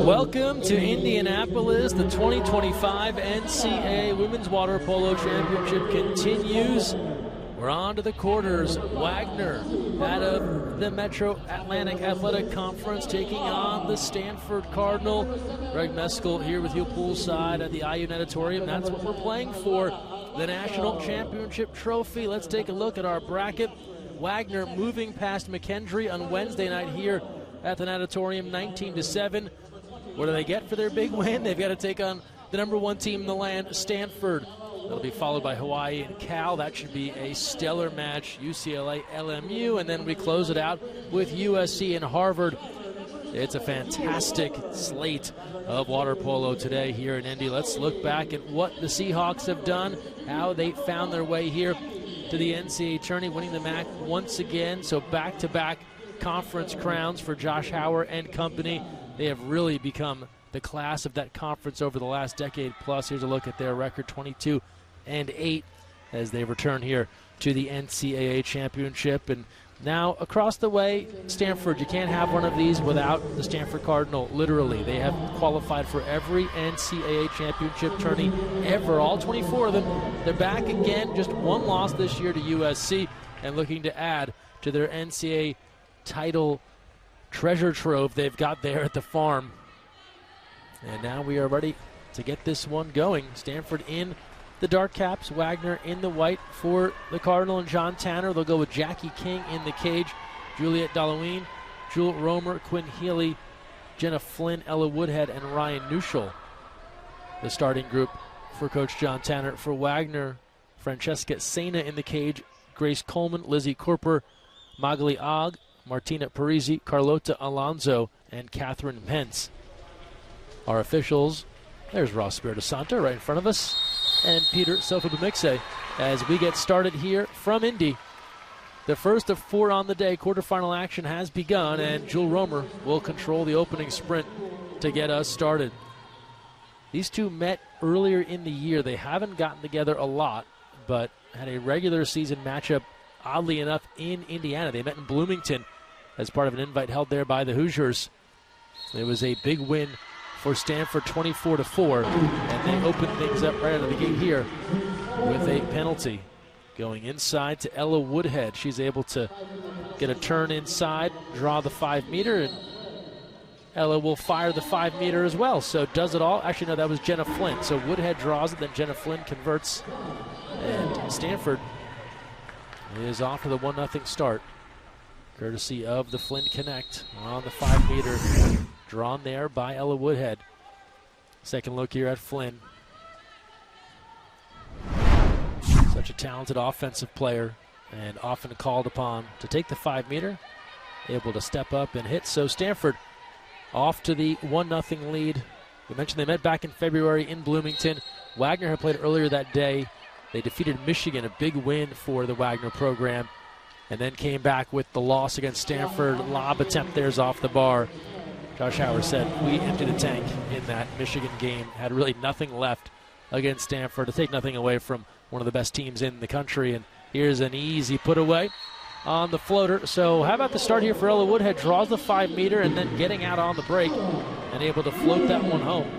Welcome to Indianapolis. The 2025 NCAA Women's Water Polo Championship continues. We're on to the quarters. Wagner out of the Metro Atlantic Athletic Conference taking on the Stanford Cardinal. Greg Meskel here with you poolside at the IU Natatorium. That's what we're playing for, the National Championship Trophy. Let's take a look at our bracket. Wagner moving past McKendree on Wednesday night here at the Natatorium, 19-7. What do they get for their big win? They've got to take on the #1 team in the land, Stanford. That'll be followed by Hawaii and Cal. That should be a stellar match. UCLA, LMU, and then we close it out with USC and Harvard. It's a fantastic slate of water polo today here in Indy. Let's look back at what the Seahawks have done, how they found their way here to the NCAA tourney, winning the MAC once again. So back-to-back conference crowns for Josh Hauer and company. They have really become the class of that conference over the last decade plus. Here's a look at their record, 22-8, as they return here to the NCAA championship. And now across the way, Stanford, you can't have one of these without the Stanford Cardinal, literally. They have qualified for every NCAA championship tourney ever, all 24 of them. They're back again, just one loss this year to USC, and looking to add to their NCAA title treasure trove they've got there at the farm. And now we are ready to get this one going. Stanford in the dark caps, Wagner in the white for the Cardinal and John Tanner. They'll go with Jackie King in the cage, Juliette Dalloween, Jewel Romer, Quinn Healy, Jenna Flynn, Ella Woodhead, and Ryan Neuschel. The starting group for Coach John Tanner. For Wagner, Francesca Sena in the cage, Grace Coleman, Lizzie Corper, Magali Ogg, Martina Parisi, Carlota Alonso, and Catherine Pence. Our officials, there's Ross Spirito Santo right in front of us, and Peter Sofa-Bamixe as we get started here from Indy. The first of 4 on the day. Quarterfinal action has begun, and Jewel Romer will control the opening sprint to get us started. These two met earlier in the year. They haven't gotten together a lot, but had a regular season matchup, oddly enough, in Indiana. They met in Bloomington as part of an invite held there by the Hoosiers. It was a big win for Stanford, 24-4, and they opened things up right out of the gate here with a penalty. Going inside to Ella Woodhead. She's able to get a turn inside, draw the 5-meter, and Ella will fire the 5-meter as well. So does it all. Actually, no, that was Jenna Flynn. So Woodhead draws it, then Jenna Flynn converts, and Stanford is off to the 1-0 start, courtesy of the Flynn Connect on the 5-meter, drawn there by Ella Woodhead. Second look here at Flynn. Such a talented offensive player and often called upon to take the 5-meter, able to step up and hit. So Stanford off to the 1-0 lead. We mentioned they met back in February in Bloomington. Wagner had played earlier that day. They defeated Michigan, a big win for the Wagner program, and then came back with the loss against Stanford. Lob attempt there's off the bar. Josh Hauer said, we emptied the tank in that Michigan game, had really nothing left against Stanford to take nothing away from one of the best teams in the country. And here's an easy put away on the floater. So how about the start here for Ella Woodhead? Draws the 5-meter and then getting out on the break and able to float that one home.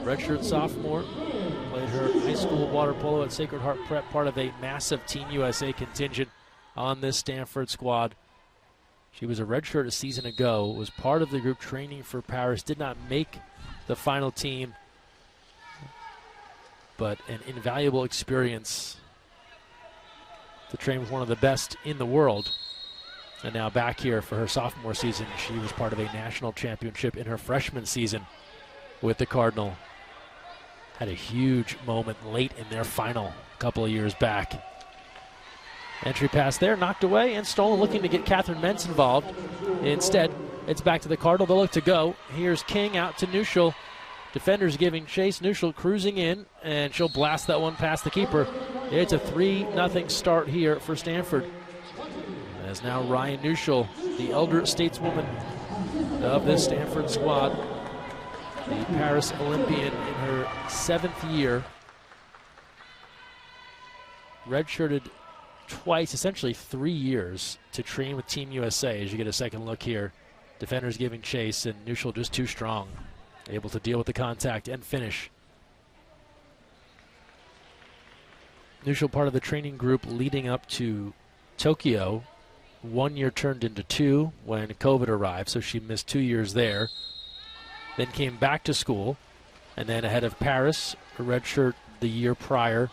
Redshirt sophomore, played her high school water polo at Sacred Heart Prep, part of a massive Team USA contingent on this Stanford squad. She was a redshirt a season ago, was part of the group training for Paris, did not make the final team, but an invaluable experience to train with one of the best in the world. And now back here for her sophomore season. She was part of a national championship in her freshman season with the Cardinal. Had a huge moment late in their final a couple of years back. Entry pass there, knocked away and stolen, looking to get Catherine Mentz involved. Instead, it's back to the Cardinal. They'll look to go. Here's King out to Neuschel. Defenders giving chase. Neuschel cruising in, and she'll blast that one past the keeper. It's a 3-0 start here for Stanford. As now Ryan Neuschel, the elder stateswoman of this Stanford squad, the Paris Olympian in her 7th year, redshirted twice, essentially 3 years, to train with Team USA. As you get a second look here, defenders giving chase, and Nuschel just too strong, able to deal with the contact and finish. Nuschel part of the training group leading up to Tokyo. 1 year turned into 2 when COVID arrived, so she missed 2 years there. Then came back to school, and then ahead of Paris, a redshirt the year prior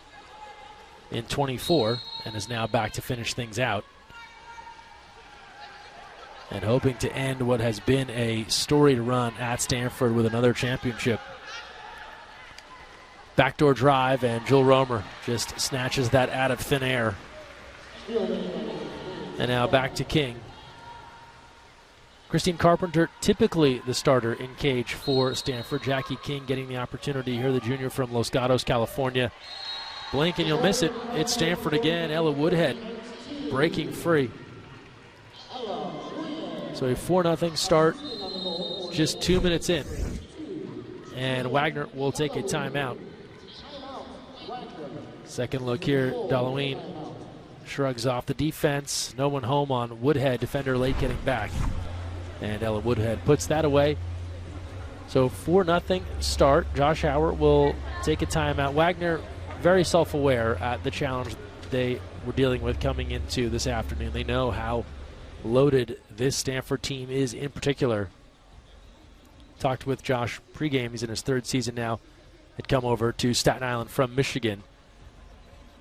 in 24, and is now back to finish things out. And hoping to end what has been a storied run at Stanford with another championship. Backdoor drive, and Jewel Romer just snatches that out of thin air. And now back to King. Christine Carpenter, typically the starter in cage for Stanford. Jackie King getting the opportunity here, the junior from Los Gatos, California. Blink and you'll miss it. It's Stanford again. Ella Woodhead breaking free. So a 4-0 start just 2 minutes in. And Wagner will take a timeout. Second look here, Dalloween shrugs off the defense. No one home on Woodhead, defender late getting back. And Ella Woodhead puts that away. So 4-0 start. Josh Howard will take a timeout. Wagner very self-aware at the challenge they were dealing with coming into this afternoon. They know how loaded this Stanford team is in particular. Talked with Josh pregame. He's in his 3rd season now. Had come over to Staten Island from Michigan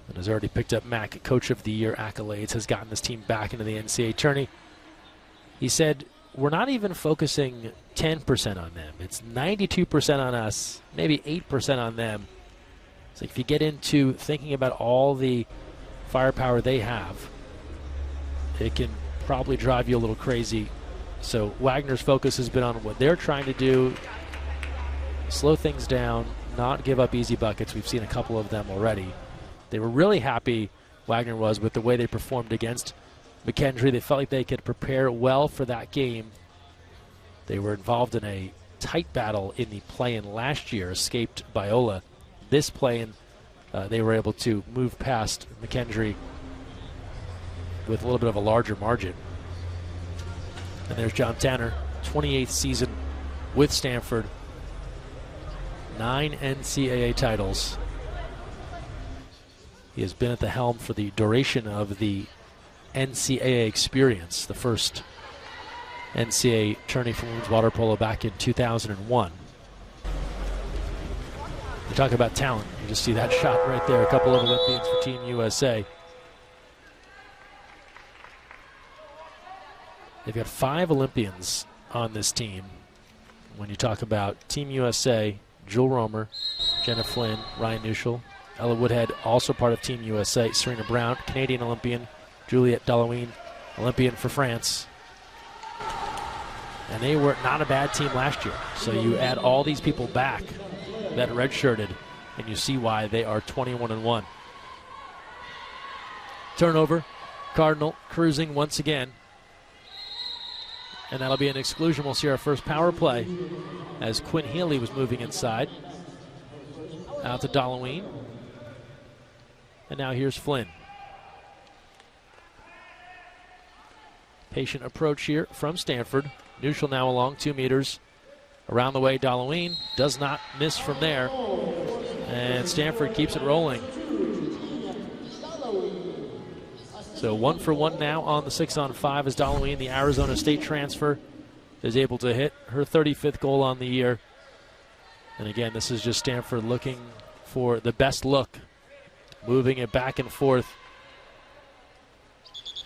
and has already picked up MAC Coach of the Year accolades, has gotten this team back into the NCAA tourney. He said, we're not even focusing 10% on them. It's 92% on us, maybe 8% on them. So if you get into thinking about all the firepower they have, it can probably drive you a little crazy. So Wagner's focus has been on what they're trying to do, slow things down, not give up easy buckets. We've seen a couple of them already. They were really happy, Wagner was, with the way they performed against McKendree. They felt like they could prepare well for that game. They were involved in a tight battle in the play-in last year, escaped Biola. This play-in, they were able to move past McKendree with a little bit of a larger margin. And there's John Tanner, 28th season with Stanford, 9 NCAA titles. He has been at the helm for the duration of the NCAA experience, the first NCAA tourney for women's water polo back in 2001. We talk about talent. You just see that shot right there. A couple of Olympians for Team USA. They've got 5 Olympians on this team. When you talk about Team USA, Jewel Romer, Jenna Flynn, Ryan Nuschel, Ella Woodhead, also part of Team USA, Serena Brown, Canadian Olympian, Juliette Dalloween, Olympian for France. And they were not a bad team last year. So you add all these people back that redshirted, and you see why they are 21-1. Turnover, Cardinal cruising once again. And that'll be an exclusion. We'll see our first power play as Quinn Healy was moving inside. Out to Dalloween. And now here's Flynn. Patient approach here from Stanford. Nuschel now along 2 meters. Around the way, Dalloween does not miss from there. And Stanford keeps it rolling. So 1 for 1 now on the 6-on-5 as Dalloween, the Arizona State transfer, is able to hit her 35th goal on the year. And again, this is just Stanford looking for the best look, moving it back and forth.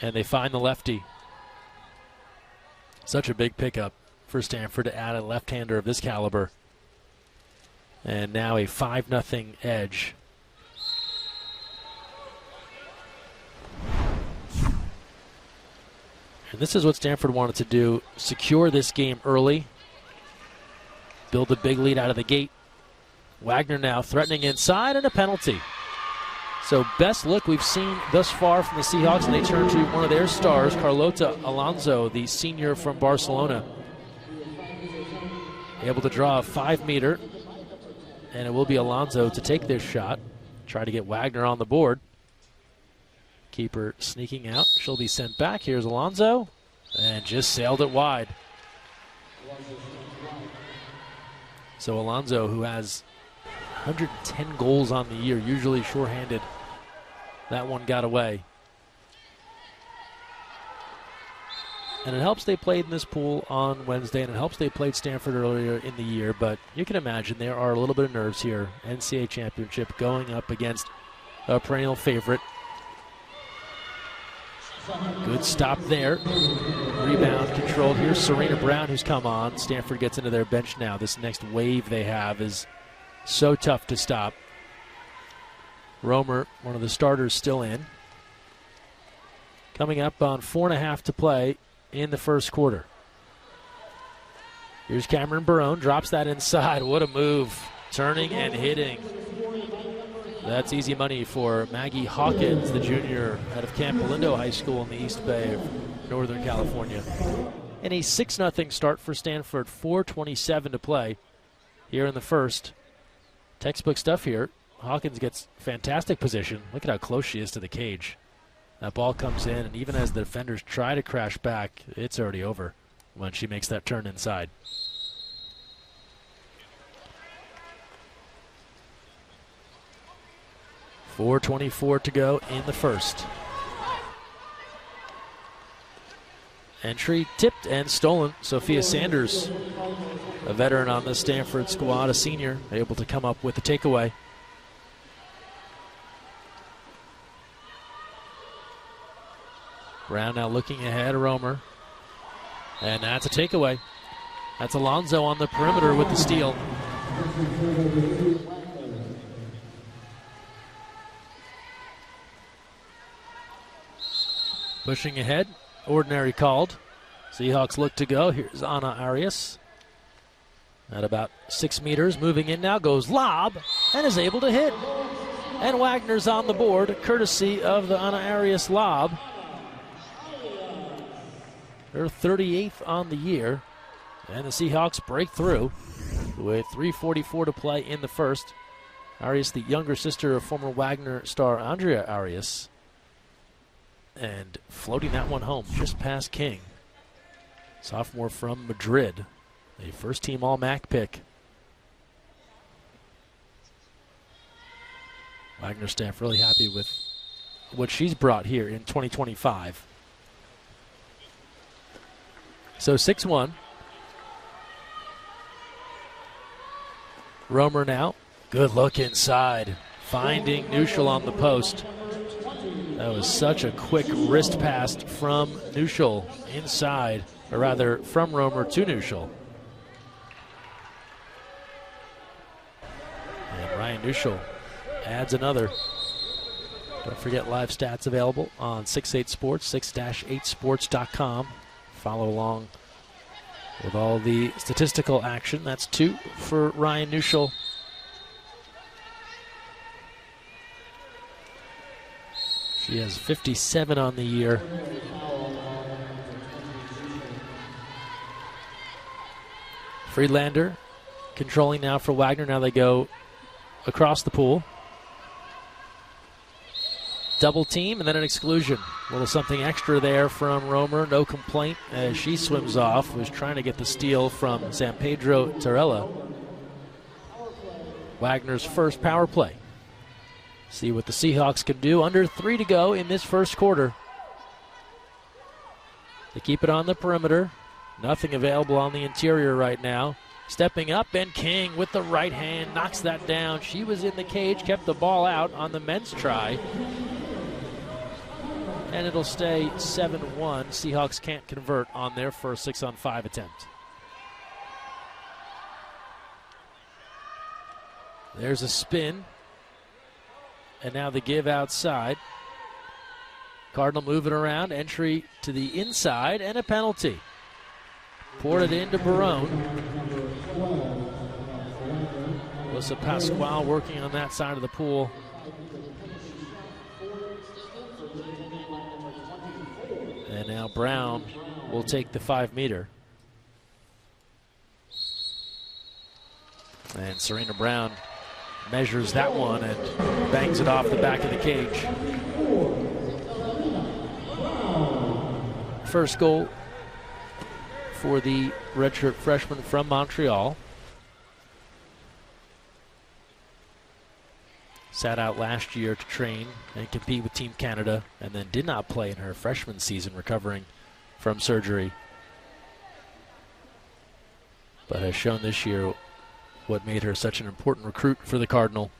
And they find the lefty. Such a big pickup for Stanford to add a left-hander of this caliber. And now a 5-0 edge. And this is what Stanford wanted to do, secure this game early, build a big lead out of the gate. Wagner now threatening inside and a penalty. So best look we've seen thus far from the Seahawks, and they turn to one of their stars, Carlota Alonso, the senior from Barcelona. Able to draw a 5-meter, and it will be Alonso to take this shot, try to get Wagner on the board. Keeper sneaking out. She'll be sent back. Here's Alonso. And just sailed it wide. So Alonso, who has 110 goals on the year, usually shorthanded, that one got away. And it helps they played in this pool on Wednesday, and it helps they played Stanford earlier in the year, but you can imagine there are a little bit of nerves here. NCAA championship going up against a perennial favorite. Good stop there. Rebound controlled. Here's Serena Brown, who's come on. Stanford gets into their bench now. This next wave they have is so tough to stop. Romer, one of the starters, still in. Coming up on 4.5 to play in the first quarter. Here's Cameron Barone, drops that inside. What a move. Turning and hitting. That's easy money for Maggie Hawkins, the junior out of Camp Lindo High School in the East Bay of Northern California. And a 6-0 start for Stanford, 4:27 to play here in the first. Textbook stuff here. Hawkins gets fantastic position. Look at how close she is to the cage. That ball comes in, and even as the defenders try to crash back, it's already over when she makes that turn inside. .424 to go in the first. Entry tipped and stolen. Sophia Sanders, a veteran on the Stanford squad, a senior, able to come up with the takeaway. Brown now looking ahead, Romer. And that's a takeaway. That's Alonso on the perimeter with the steal. Pushing ahead, ordinary called. Seahawks look to go. Here's Ana Arias. At about 6 meters, moving in now, goes lob, and is able to hit. And Wagner's on the board, courtesy of the Ana Arias lob. They're 38th on the year, and the Seahawks break through with 3:44 to play in the first. Arias, the younger sister of former Wagner star Andrea Arias, and floating that one home just past King. Sophomore from Madrid, a first-team All-MAC pick. Wagner staff really happy with what she's brought here in 2025. So 6-1. Romer now. Good look inside. Finding Neuschel on the post. That was such a quick wrist pass from Neuschel inside, or rather from Romer to Neuschel. And Ryan Neuschel adds another. Don't forget live stats available on 6-8 Sports, 6-8sports.com. Follow along with all the statistical action. That's 2 for Ryan Neuschel. She has 57 on the year. Friedlander controlling now for Wagner. Now they go across the pool. Double team and then an exclusion. A little something extra there from Romer. No complaint as she swims off. Was trying to get the steal from San Pedro Torella. Wagner's first power play. See what the Seahawks can do. Under 3 to go in this first quarter. They keep it on the perimeter. Nothing available on the interior right now. Stepping up, and King with the right hand knocks that down. She was in the cage, kept the ball out on the men's try. And it'll stay 7-1. Seahawks can't convert on their first 6-on-5 attempt. There's a spin. And now the give outside. Cardinal moving around. Entry to the inside and a penalty. Poured it into Barone. Alyssa Pasquale working on that side of the pool. And now Brown will take the 5-meter. And Serena Brown measures that one and bangs it off the back of the cage. first goal for the redshirt freshman from Montreal. Sat out last year to train and compete with Team Canada, and then did not play in her freshman season, recovering from surgery. But has shown this year what made her such an important recruit for the Cardinal.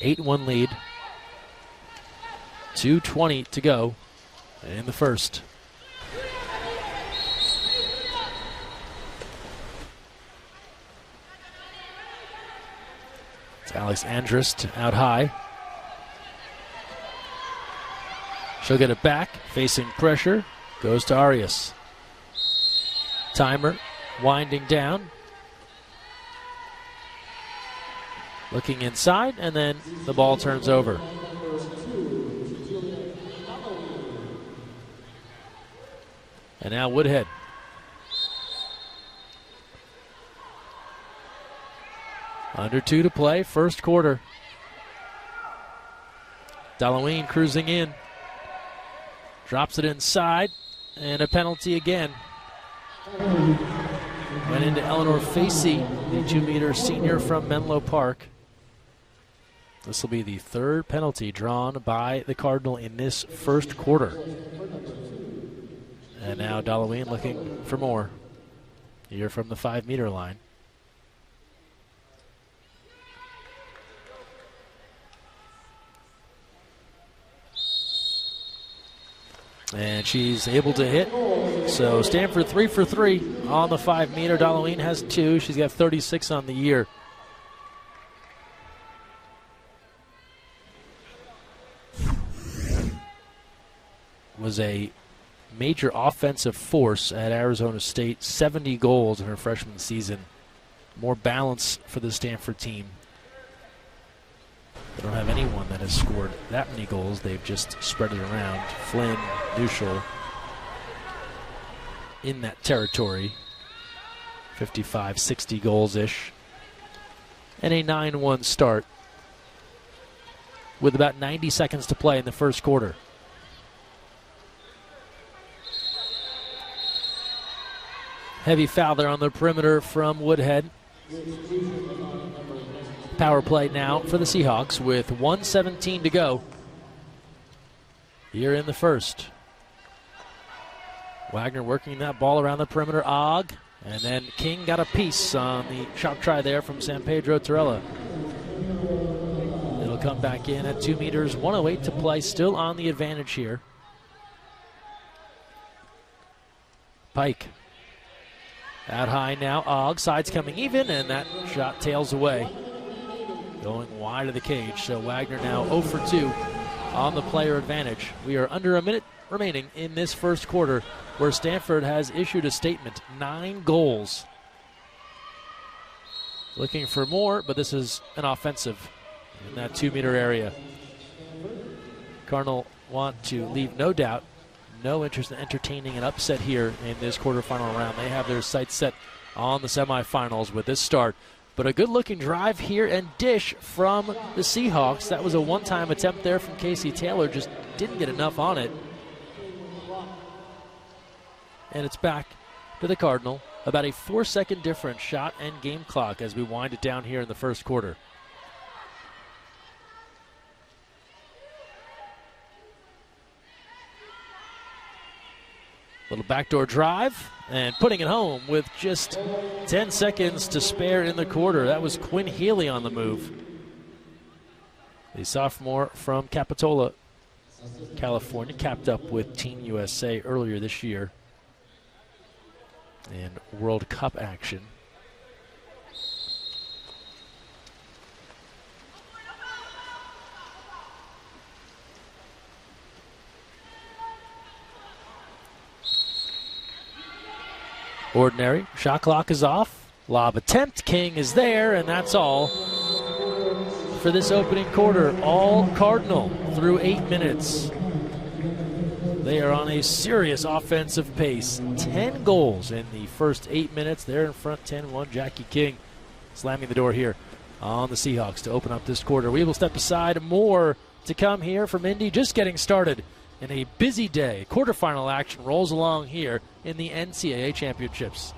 8-1 lead. 2:20 to go in the first. It's Alex Andrist out high. She'll get it back, facing pressure. Goes to Arias. Timer winding down. Looking inside, and then the ball turns over. And now Woodhead. Under 2 to play, first quarter. Dalloween cruising in. Drops it inside, and a penalty again. Went into Eleanor Facey, the 2-meter senior from Menlo Park. This will be the third penalty drawn by the Cardinal in this first quarter. And now Dalloween looking for more here from the 5-meter line. And she's able to hit. So Stanford 3 for 3 on the 5-meter. Dalloween has 2. She's got 36 on the year. Was a major offensive force at Arizona State. 70 goals in her freshman season. More balance for the Stanford team. They don't have anyone that has scored that many goals. They've just spread it around. Flynn, Neuschel in that territory. 55, 60 goals-ish. And a 9-1 start with about 90 seconds to play in the first quarter. Heavy foul there on the perimeter from Woodhead. Power play now for the Seahawks with 1:17 to go here in the first. Wagner working that ball around the perimeter. Og, and then King got a piece on the shot try there from San Pedro Torella. It'll come back in at 2 meters, 1:08 to play, still on the advantage here. Pike out high now. Og, side's coming even, and that shot tails away. Going wide of the cage, so Wagner now 0 for 2 on the player advantage. We are under a minute remaining in this first quarter, where Stanford has issued a statement. 9 goals. Looking for more, but this is an offensive in that 2-meter area. Cardinal want to leave no doubt, no interest in entertaining an upset here in this quarterfinal round. They have their sights set on the semifinals with this start. But a good-looking drive here and dish from the Seahawks. That was a one-time attempt there from Casey Taylor. Just didn't get enough on it. And it's back to the Cardinal. About a 4-second difference, shot and game clock, as we wind it down here in the first quarter. Little backdoor drive, and putting it home with just 10 seconds to spare in the quarter. That was Quinn Healy on the move. The sophomore from Capitola, California, capped up with Team USA earlier this year in World Cup action. Ordinary. Shot clock is off. Lob attempt. King is there, and that's all for this opening quarter. All Cardinal through 8 minutes. They are on a serious offensive pace. 10 goals in the first 8 minutes. They're in front 10-1. Jackie King slamming the door here on the Seahawks to open up this quarter. We will step aside. More to come here from Indy. Just getting started And a busy day. Quarterfinal action rolls along here in the NCAA championships.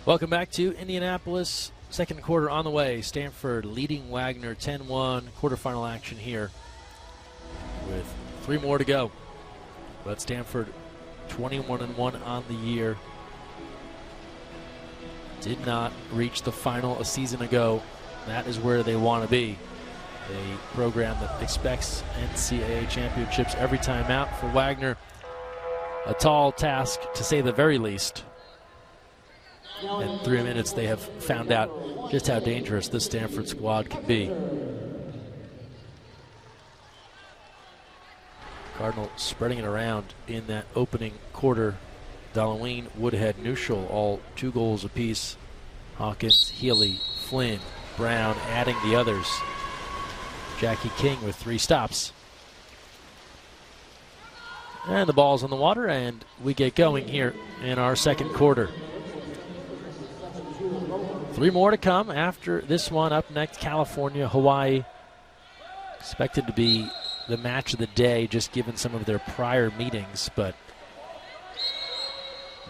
Welcome back to Indianapolis. Second quarter on the way. Stanford leading Wagner 10-1. Quarterfinal action here with 3 more to go. But Stanford 21-1 on the year. Did not reach the final a season ago. That is where they want to be. A program that expects NCAA championships every time out. For Wagner, a tall task to say the very least. In 3 minutes, they have found out just how dangerous this Stanford squad can be. Cardinal spreading it around in that opening quarter. Dalloween, Woodhead, Neuschel, all 2 goals apiece. Hawkins, Healy, Flynn, Brown adding the others. Jackie King with 3 stops. And the ball's on the water, and we get going here in our second quarter. 3 more to come after this one. Up next, California, Hawaii. Expected to be the match of the day, just given some of their prior meetings, but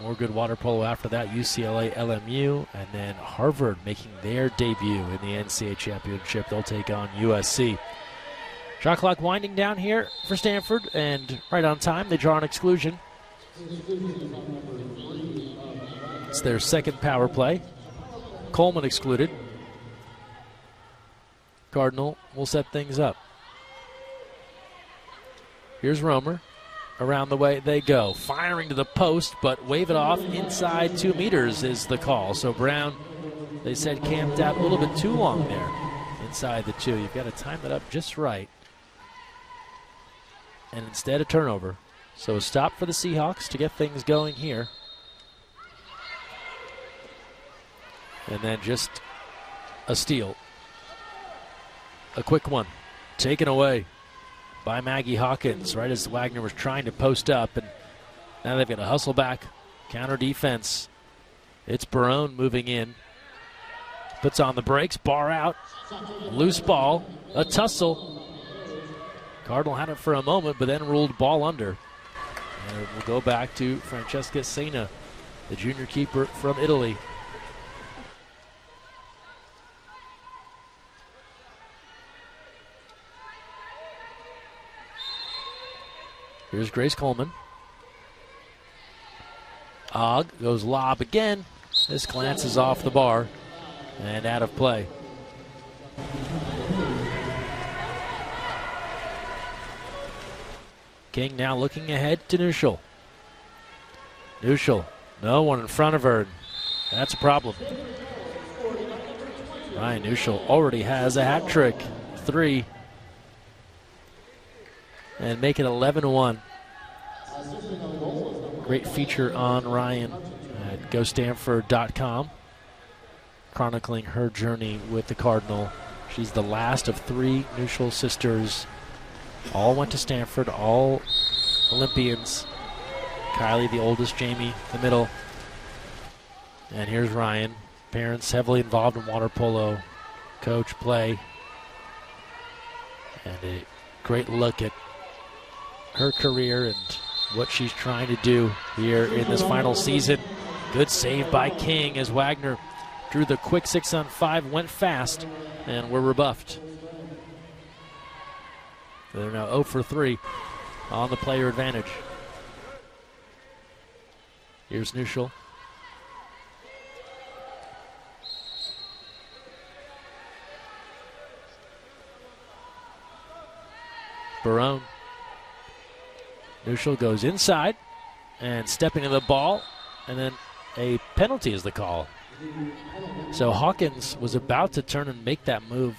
more good water polo after that. UCLA, LMU, and then Harvard making their debut in the NCAA championship. They'll take on USC. Shot clock winding down here for Stanford, and right on time, they draw an exclusion. It's their second power play. Coleman excluded. Cardinal will set things up. Here's Romer. Around the way they go. Firing to the post, but wave it off inside 2 meters is the call. So Brown, they said, camped out a little bit too long there inside the 2. You've got to time that up just right. And instead a turnover. So a stop for the Seahawks to get things going here. And then just a steal. A quick one. Taken away by Maggie Hawkins right as Wagner was trying to post up. And now they've got to hustle back. Counter defense. It's Barone moving in. Puts on the brakes. Bar out. Loose ball. A tussle. Cardinal had it for a moment, but then ruled ball under. And it will go back to Francesca Sena, the junior keeper from Italy. Here's Grace Coleman. Og goes lob again. This glances off the bar and out of play. King now looking ahead to Neuschel. Neuschel, no one in front of her. That's a problem. Ryan Neuschel already has a hat trick. 3. And make it 11-1. Great feature on Ryan at GoStanford.com, chronicling her journey with the Cardinal. She's the last of 3 Neuschel sisters. All went to Stanford, all Olympians. Kylie, the oldest, Jamie, the middle. And here's Ryan. Parents heavily involved in water polo. Coach, play. And a great look at her career and what she's trying to do here in this final season. Good save by King as Wagner drew the quick 6-on-5, went fast, and were rebuffed. They're now 0 for 3 on the player advantage. Here's Neuschel. Barone. Nuschel goes inside and stepping to the ball, and then a penalty is the call. So Hawkins was about to turn and make that move.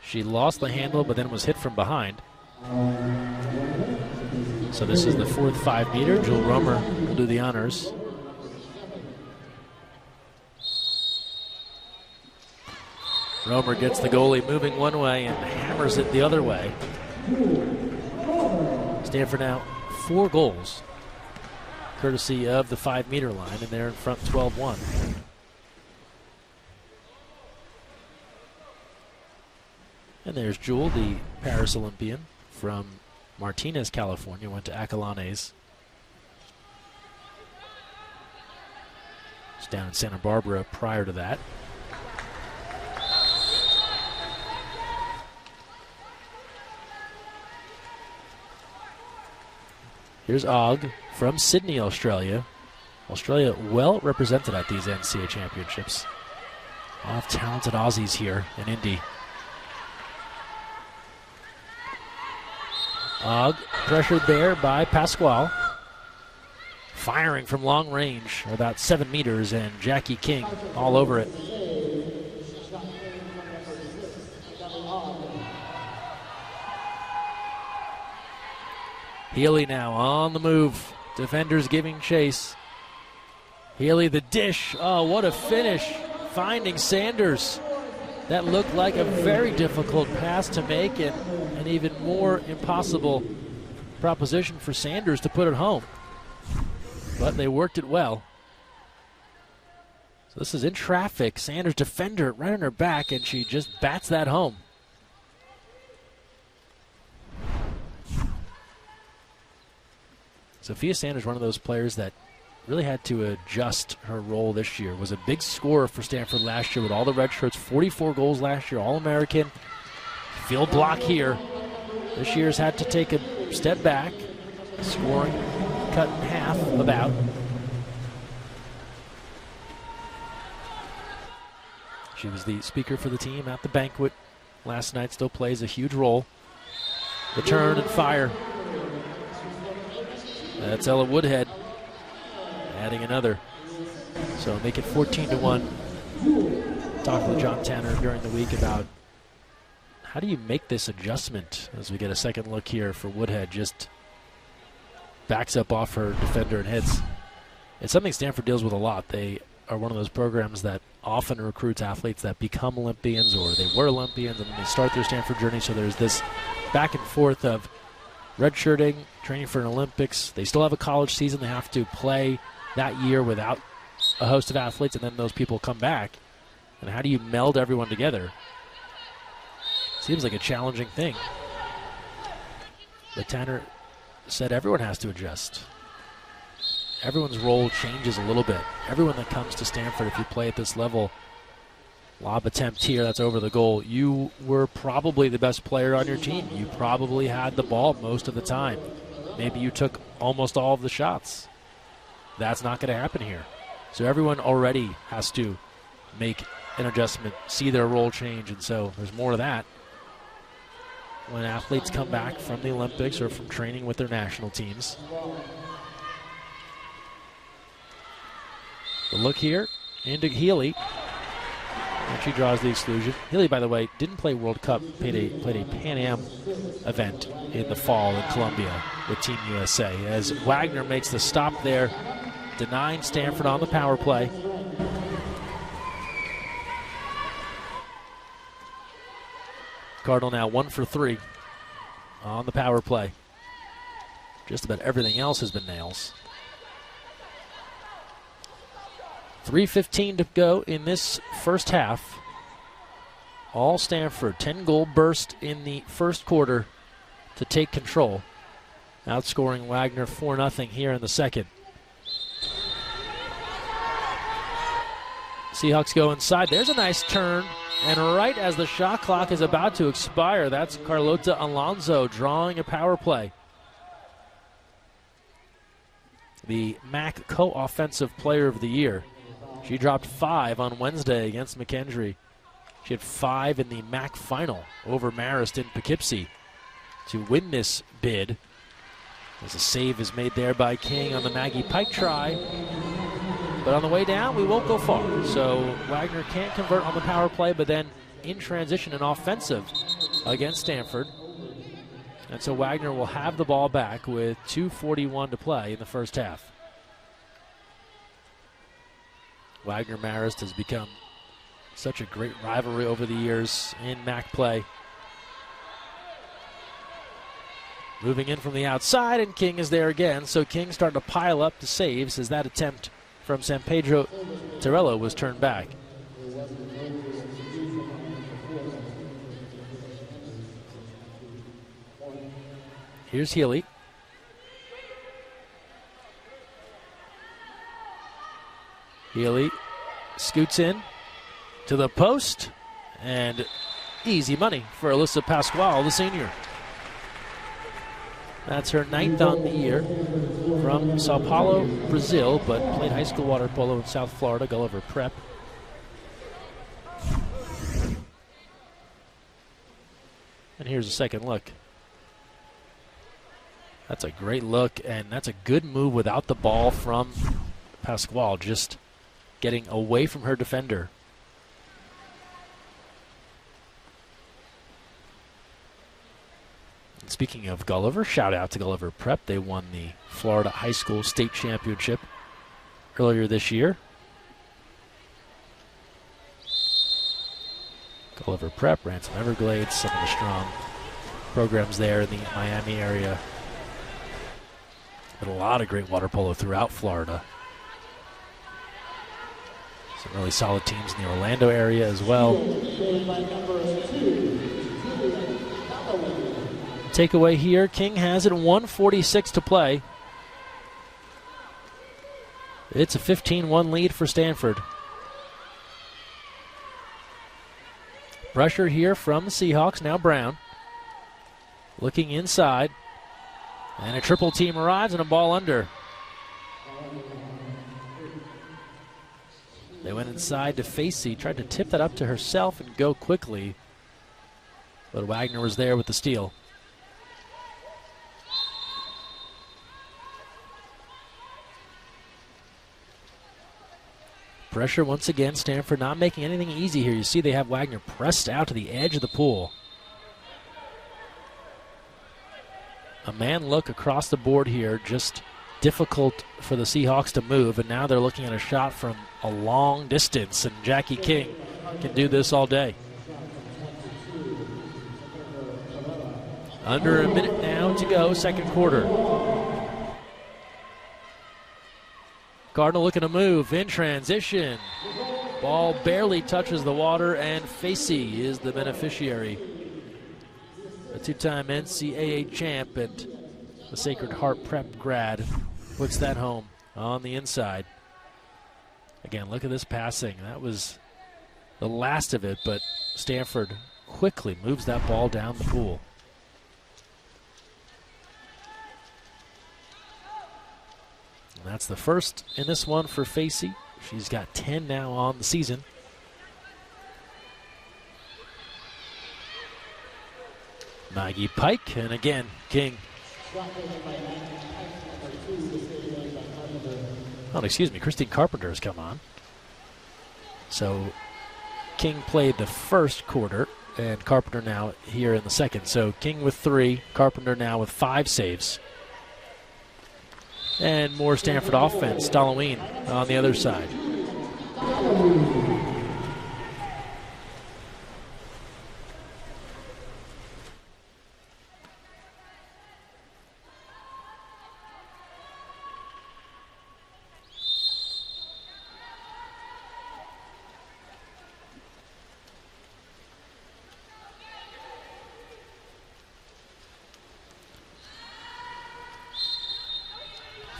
She lost the handle, but then was hit from behind. So this is the fourth 5-meter. Jewel Romer will do the honors. Romer gets the goalie moving one way and hammers it the other way. Stanford now 4 goals, courtesy of the 5-meter line, and they're in front 12-1. And there's Jewel, the Paris Olympian from Martinez, California, went to Acalanes. It's down in Santa Barbara prior to that. Here's Og from Sydney, Australia. Australia well represented at these NCAA championships. A lot of talented Aussies here in Indy. Og pressured there by Pasquale. Firing from long range, about 7 meters, and Jackie King all over it. Healy now on the move. Defenders giving chase. Healy the dish. Oh, what a finish. Finding Sanders. That looked like a very difficult pass to make, and an even more impossible proposition for Sanders to put it home. But they worked it well. So this is in traffic. Sanders defender right on her back, and she just bats that home. Sophia Sanders, one of those players that really had to adjust her role this year. Was a big scorer for Stanford last year with all the red shirts. 44 goals last year, All-American. Field block here. This year's had to take a step back. Scoring cut in half about. She was the speaker for the team at the banquet last night. Still plays a huge role. The turn and fire. That's Ella Woodhead adding another. So make it 14-1. Talked with John Tanner during the week about how do you make this adjustment as we get a second look here for Woodhead. Just backs up off her defender and hits. It's something Stanford deals with a lot. They are one of those programs that often recruits athletes that become Olympians, or they were Olympians and then they start their Stanford journey. So there's this back and forth of redshirting, training for an Olympics. They still have a college season. They have to play that year without a host of athletes, and then those people come back. And how do you meld everyone together? Seems like a challenging thing. But Tanner said everyone has to adjust. Everyone's role changes a little bit. Everyone that comes to Stanford, if you play at this level, lob attempt here, that's over the goal. You were probably the best player on your team. You probably had the ball most of the time. Maybe you took almost all of the shots. That's not going to happen here. So everyone already has to make an adjustment, see their role change, and so there's more of that when athletes come back from the Olympics or from training with their national teams. The look here into Healy. And she draws the exclusion. Healy, by the way, didn't play World Cup, played a Pan Am event in the fall in Colombia with Team USA. As Wagner makes the stop there, denying Stanford on the power play. Cardinal now 1 for 3 on the power play. Just about everything else has been nails. 3:15 to go in this first half. All Stanford, 10-goal burst in the first quarter to take control. Outscoring Wagner 4-0 here in the second. Seahawks go inside. There's a nice turn. And right as the shot clock is about to expire, that's Carlota Alonso drawing a power play. The MAC Co-Offensive Player of the Year. She dropped 5 on Wednesday against McKendree. She had 5 in the MAC final over Marist in Poughkeepsie. to win this bid. As a save is made there by King on the Maggie Pike try. But on the way down, we won't go far. So Wagner can't convert on the power play, but then in transition and offensive against Stanford. And so Wagner will have the ball back with 2:41 to play in the first half. Wagner-Marist has become such a great rivalry over the years in MAC play. Moving in from the outside, and King is there again. So King starting to pile up the saves as that attempt from San Pedro Torello was turned back. Here's Healy. Healy scoots in to the post, and easy money for Alyssa Pasquale, the senior. That's her 9th on the year from Sao Paulo, Brazil, but played high school water polo in South Florida, Gulliver Prep. And here's a second look. That's a great look, and that's a good move without the ball from Pasquale, just getting away from her defender. And speaking of Gulliver, shout out to Gulliver Prep. They won the Florida High School State Championship earlier this year. Gulliver Prep ran some Everglades, some of the strong programs there in the Miami area. But a lot of great water polo throughout Florida. Some really solid teams in the Orlando area as well. Takeaway here, King has it 1:46 to play. It's a 15-1 lead for Stanford. Pressure here from the Seahawks, now Brown. Looking inside. And a triple team arrives and a ball under. They went inside to Facey, tried to tip that up to herself and go quickly. But Wagner was there with the steal. Pressure once again, Stanford not making anything easy here. You see they have Wagner pressed out to the edge of the pool. A man look across the board here, just difficult for the Seahawks to move, and now they're looking at a shot from a long distance, and Jackie King can do this all day. Under a minute now to go, second quarter. Cardinal looking to move in transition. Ball barely touches the water, and Facey is the beneficiary. A two-time NCAA champ and the Sacred Heart Prep grad puts that home on the inside. Again, look at this passing. That was the last of it, but Stanford quickly moves that ball down the pool. And that's the first in this one for Facey. She's got 10 now on the season. Maggie Pike, and again, King. Oh, excuse me, Christine Carpenter has come on. So King played the first quarter, and Carpenter now here in the second. So King with 3, Carpenter now with 5 saves. And more Stanford offense, Halloween on the other side.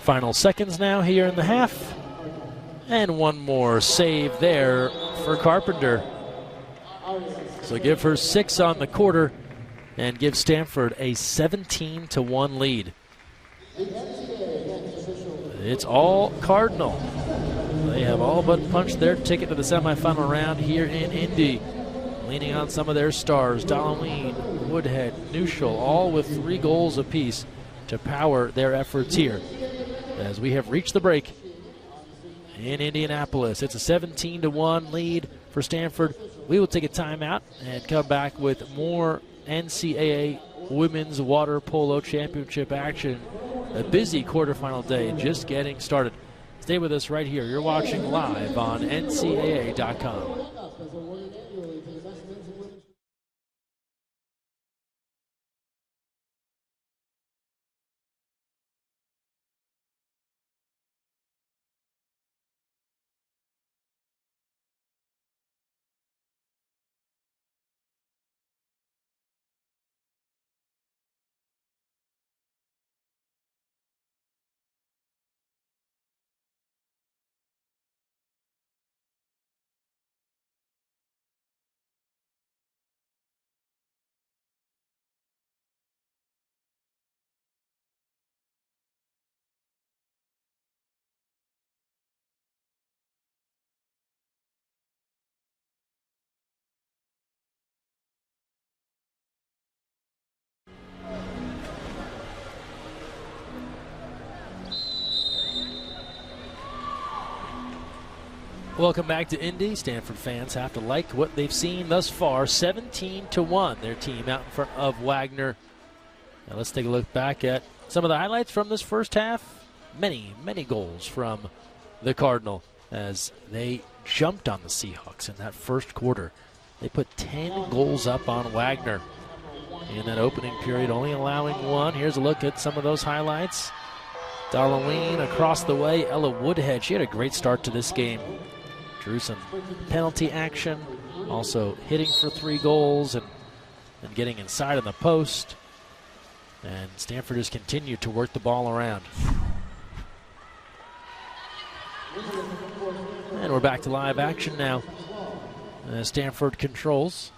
Final seconds now here in the half. And one more save there for Carpenter. So give her 6 on the quarter and give Stanford a 17-1 lead. It's all Cardinal. They have all but punched their ticket to the semifinal round here in Indy. Leaning on some of their stars, Halloween, Woodhead, Neuschel, all with 3 goals apiece to power their efforts here as we have reached the break in Indianapolis. It's a 17-1 lead for Stanford. We will take a timeout and come back with more NCAA Women's Water Polo Championship action. A busy quarterfinal day just getting started. Stay with us right here. You're watching live on NCAA.com. Welcome back to Indy. Stanford fans have to like what they've seen thus far. 17-1, their team out in front of Wagner. Now let's take a look back at some of the highlights from this first half. Many goals from the Cardinal as they jumped on the Seahawks in that first quarter. They put 10 goals up on Wagner in that opening period, only allowing 1. Here's a look at some of those highlights. Darlene across the way. Ella Woodhead, she had a great start to this game. Drew some penalty action, also hitting for 3 goals and getting inside of the post. And Stanford has continued to work the ball around. And we're back to live action now. Stanford controls.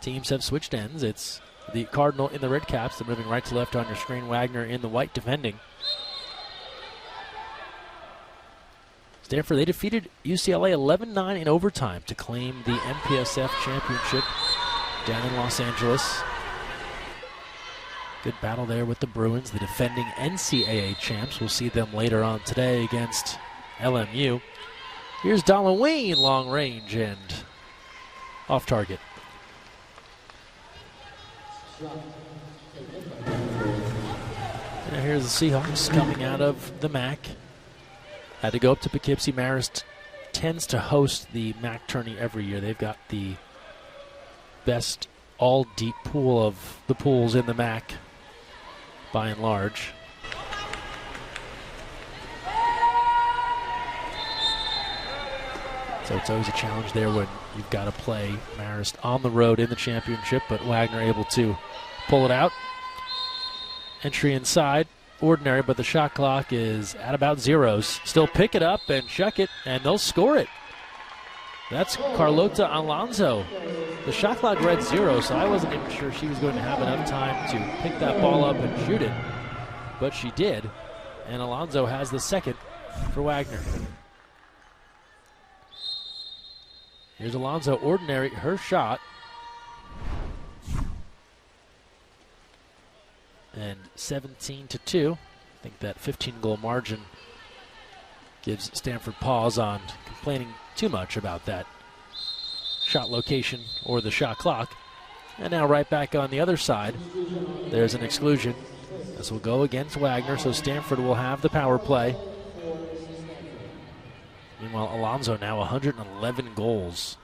Teams have switched ends. It's the Cardinal in the red caps. They're moving right to left on your screen. Wagner in the white defending. Stanford, they defeated UCLA 11-9 in overtime to claim the MPSF championship down in Los Angeles. Good battle there with the Bruins, the defending NCAA champs. We'll see them later on today against LMU. Here's Dalloween, long range and off target. And here's the Seahawks coming out of the MAC. Had to go up to Poughkeepsie. Marist tends to host the MAC tourney every year. They've got the best all-deep pool of the pools in the MAC by and large. So it's always a challenge there when you've got to play Marist on the road in the championship, but Wagner able to pull it out. Entry inside. Ordinary, but the shot clock is at about zeros. Still pick it up and chuck it, and they'll score it. That's Carlota Alonso. The shot clock read 0, so I wasn't even sure she was going to have enough time to pick that ball up and shoot it, but she did, and Alonso has the second for Wagner. Here's Alonso, ordinary, her shot. And 17-2. I think that 15-goal margin gives Stanford pause on complaining too much about that shot location or the shot clock. And now right back on the other side, there's an exclusion. This will go against Wagner, so Stanford will have the power play. Meanwhile, Alonso now 111 goals.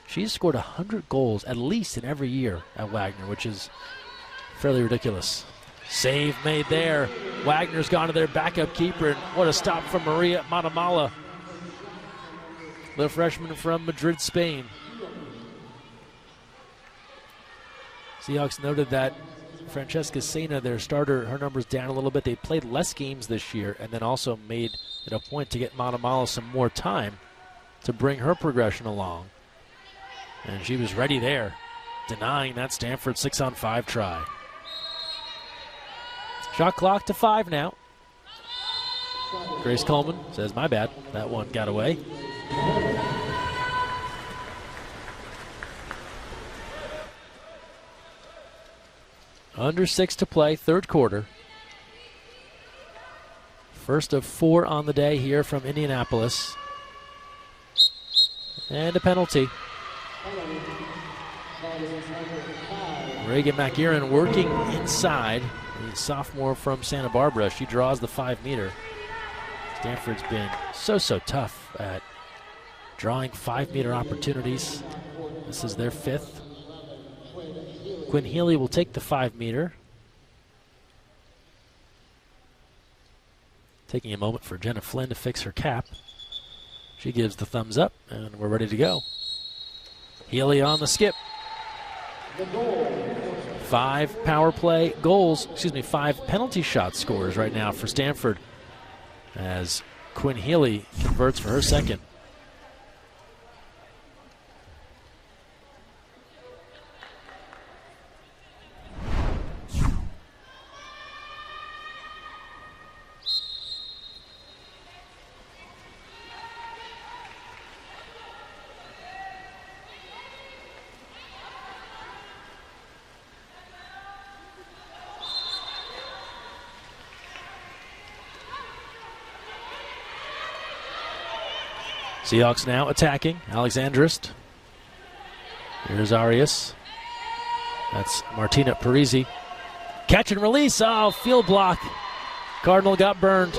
She's scored 100 goals at least in every year at Wagner, which is fairly ridiculous. Save made there. Wagner's gone to their backup keeper, and what a stop from Maria Matamala, the freshman from Madrid, Spain. Seahawks noted that Francesca Sena, their starter, her numbers down a little bit. They played less games this year and then also made it a point to get Matamala some more time to bring her progression along. And she was ready there, denying that Stanford 6-on-5 try. Shot clock to 5 now. Grace Coleman says, my bad, that one got away. Under 6 to play, third quarter. First of 4 on the day here from Indianapolis. And a penalty. Reagan McGearan working inside. The sophomore from Santa Barbara. She draws the 5-meter. Stanford's been so tough at drawing 5-meter opportunities. This is their 5th. Quinn Healy will take the 5-meter. Taking a moment for Jenna Flynn to fix her cap. She gives the thumbs up, and we're ready to go. Healy on the skip. 5 power play goals, 5 penalty shot scores right now for Stanford as Quinn Healy converts for her second. Seahawks now attacking. Alexandrist. Here's Arias. That's Martina Parisi. Catch and release. Oh, field block. Cardinal got burned.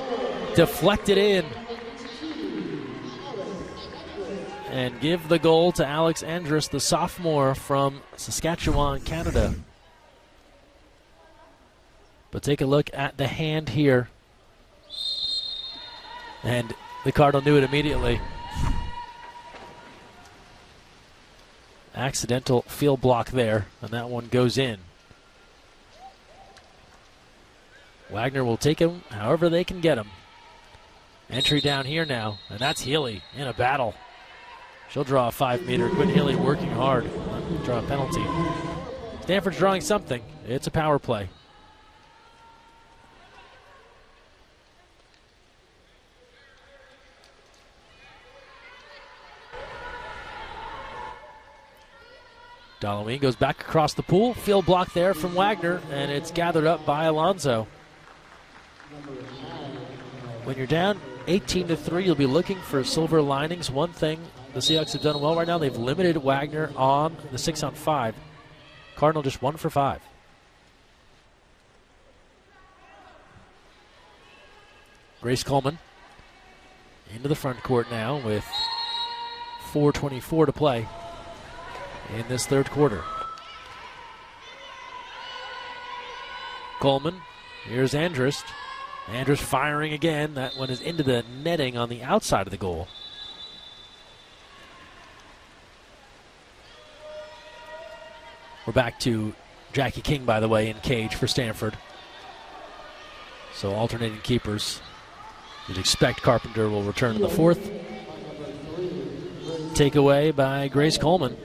Deflected in. And give the goal to Alex Andrus, the sophomore from Saskatchewan, Canada. But take a look at the hand here. And the Cardinal knew it immediately. Accidental field block there, and that one goes in. Wagner will take him however they can get him. Entry down here now, and that's Healy in a battle. She'll draw a 5-meter. Quinn Healy working hard. Draw a penalty. Stanford's drawing something. It's a power play. Dalloween goes back across the pool. Field block there from Wagner, and it's gathered up by Alonso. When you're down 18-3, you'll be looking for silver linings. One thing the Seahawks have done well right now, they've limited Wagner on the 6-on-5. Cardinal just 1 for 5. Grace Coleman into the front court now with 4:24 to play in this third quarter. Coleman, here's Andrus. Andrus firing again. That one is into the netting on the outside of the goal. We're back to Jackie King, by the way, in cage for Stanford. So alternating keepers. You'd expect Carpenter will return in the fourth. Takeaway by Grace Coleman.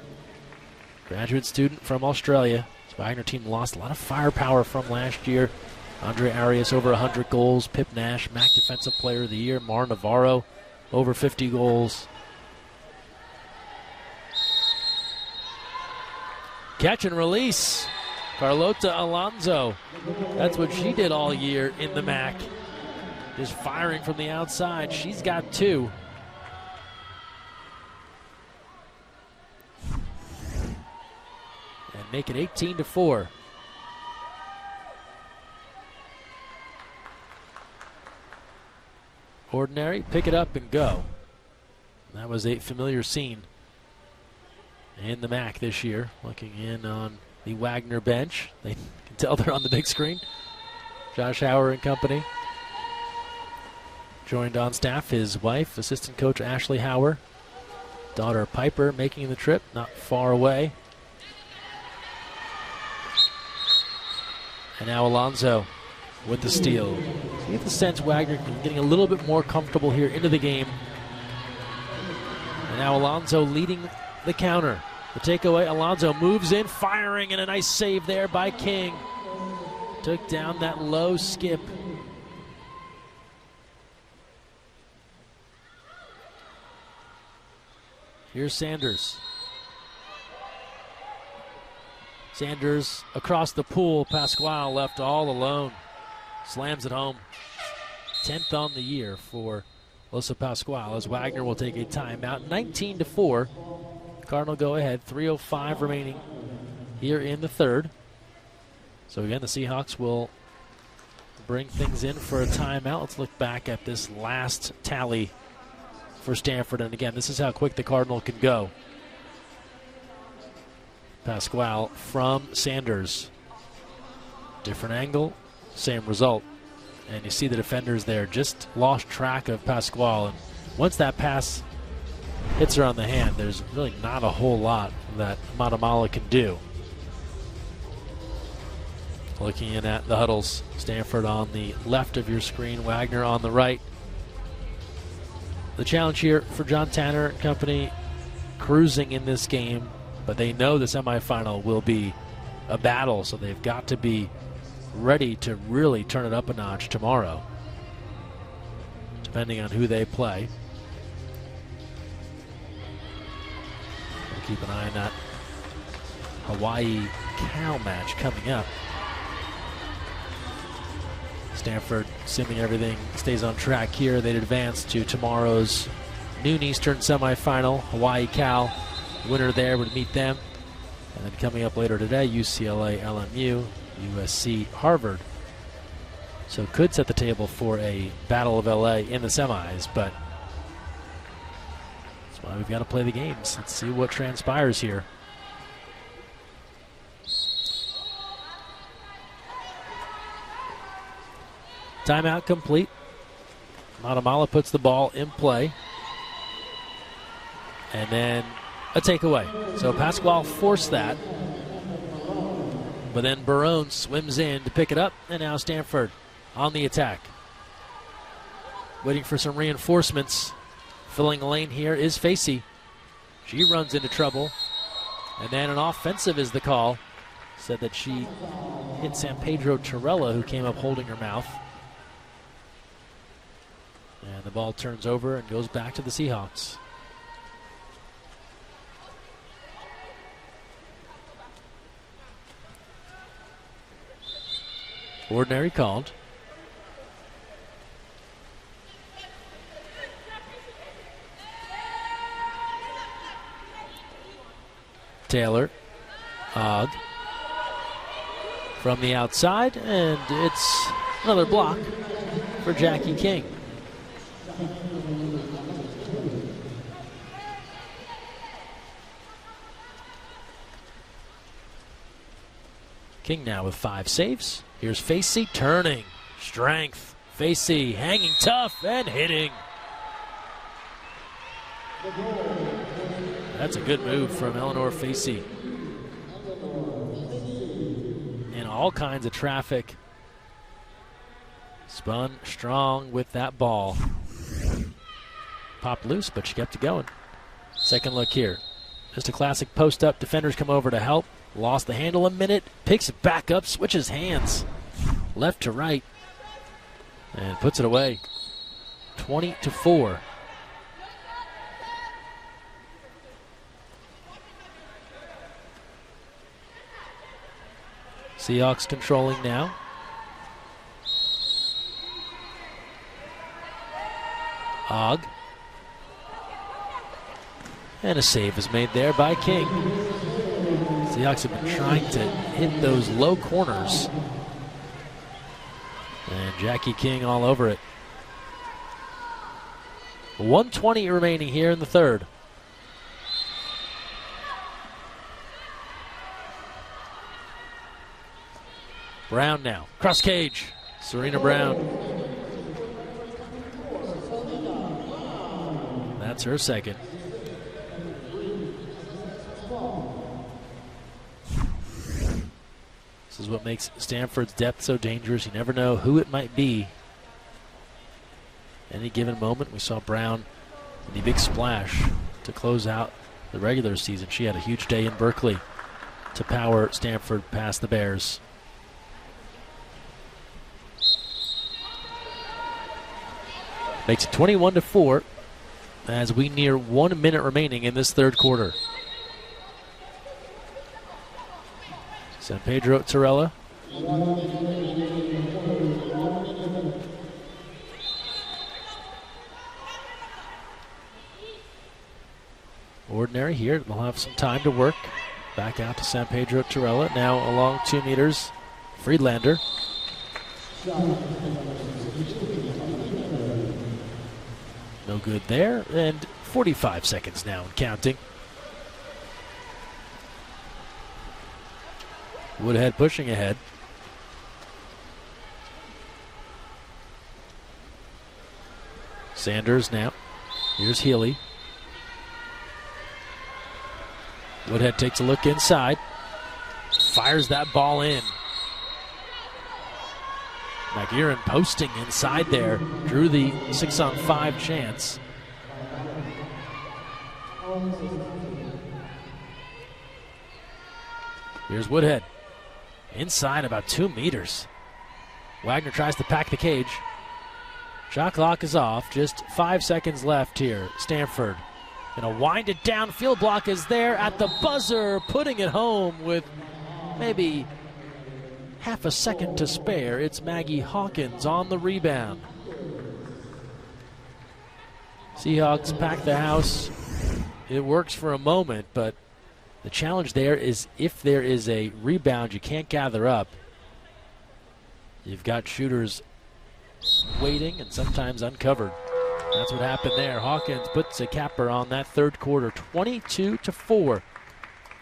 Graduate student from Australia. This Wagner team lost a lot of firepower from last year. Andre Arias over 100 goals. Pip Nash, MAC Defensive Player of the Year. Mar Navarro over 50 goals. Catch and release. Carlota Alonso. That's what she did all year in the MAC. Just firing from the outside. She's got 2. Make it 18-4. Ordinary, pick it up and go. That was a familiar scene in the MAC this year. Looking in on the Wagner bench. They can tell they're on the big screen. Josh Hauer and company. Joined on staff his wife, assistant coach Ashley Hauer. Daughter Piper making the trip, not far away. And now Alonso with the steal. You get the sense Wagner getting a little bit more comfortable here into the game. And now Alonso leading the counter. The takeaway, Alonso moves in, firing, and a nice save there by King. Took down that low skip. Here's Sanders. Sanders across the pool. Pasquale left all alone. Slams it home. 10th on the year for Alyssa Pasquale as Wagner will take a timeout. 19-4. Cardinal go ahead. 3:05 remaining here in the third. So again, the Seahawks will bring things in for a timeout. Let's look back at this last tally for Stanford. And again, this is how quick the Cardinal can go. Pasquale from Sanders. Different angle, same result. And you see the defenders there just lost track of Pasquale. And once that pass hits her on the hand, there's really not a whole lot that Matamala can do. Looking in at the huddles, Stanford on the left of your screen, Wagner on the right. The challenge here for John Tanner and company, cruising in this game, but they know the semifinal will be a battle, so they've got to be ready to really turn it up a notch tomorrow, depending on who they play. We'll keep an eye on that Hawaii-Cal match coming up. Stanford, assuming everything stays on track here, they'd advance to tomorrow's noon Eastern semifinal. Hawaii-Cal, winner there would meet them. And then coming up later today, UCLA, LMU, USC, Harvard. So could set the table for a Battle of LA in the semis, but that's why we've got to play the games. Let's see what transpires here. Timeout complete. Matamala puts the ball in play. And then a takeaway. So Pasquale forced that. But then Barone swims in to pick it up. And now Stanford on the attack. Waiting for some reinforcements. Filling the lane here is Facey. She runs into trouble. And then an offensive is the call. Said that she hit San Pedro Torella, who came up holding her mouth. And the ball turns over and goes back to the Seahawks. Ordinary called. Taylor, Ogg from the outside, and it's another block for Jackie King. King now with 5 saves. Here's Facey turning. Strength. Facey hanging tough and hitting. That's a good move from Eleanor Facey. In all kinds of traffic. Spun strong with that ball. Popped loose, but she kept it going. Second look here. Just a classic post-up. Defenders come over to help. Lost the handle a minute. Picks it back up. Switches hands. Left to right. And puts it away. 20-4. Seahawks controlling now. Ogg. And a save is made there by King. Seahawks have been trying to hit those low corners. And Jackie King all over it. 1:20 remaining here in the third. Brown now. Cross cage. Serena Brown. That's her second. This is what makes Stanford's depth so dangerous. You never know who it might be. Any given moment, we saw Brown in the big splash to close out the regular season. She had a huge day in Berkeley to power Stanford past the Bears. Makes it 21-4 as we near 1 minute remaining in this third quarter. San Pedro Torella. Ordinary here. They'll have some time to work. Back out to San Pedro Torella. Now along 2 meters. Friedlander. No good there. And 45 seconds now and counting. Woodhead pushing ahead. Sanders now. Here's Healy. Woodhead takes a look inside. Fires that ball in. McGearan posting inside there. Drew the 6-on-5 chance. Here's Woodhead. Inside about 2 meters. Wagner tries to pack the cage. Shot clock is off. Just 5 seconds left here. Stanford gonna wind it down. Field block is there at the buzzer, putting it home with maybe half a second to spare. It's Maggie Hawkins on the rebound. Seahawks pack the house. It works for a moment, but the challenge there is if there is a rebound you can't gather up, you've got shooters waiting and sometimes uncovered. That's what happened there. Hawkins puts a capper on that third quarter, 22-4.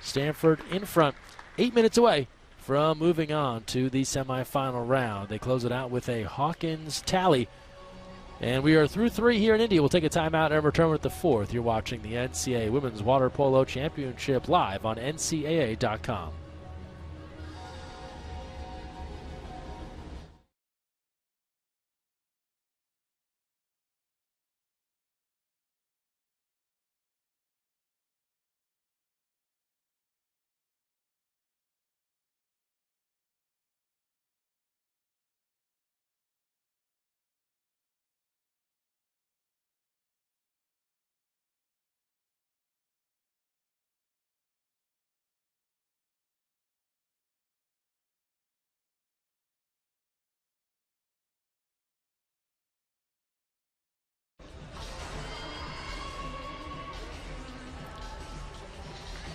Stanford in front, 8 minutes away from moving on to the semifinal round. They close it out with a Hawkins tally. And we are through 3 here in Indy. We'll take a timeout and return with the 4th. You're watching the NCAA Women's Water Polo Championship live on NCAA.com.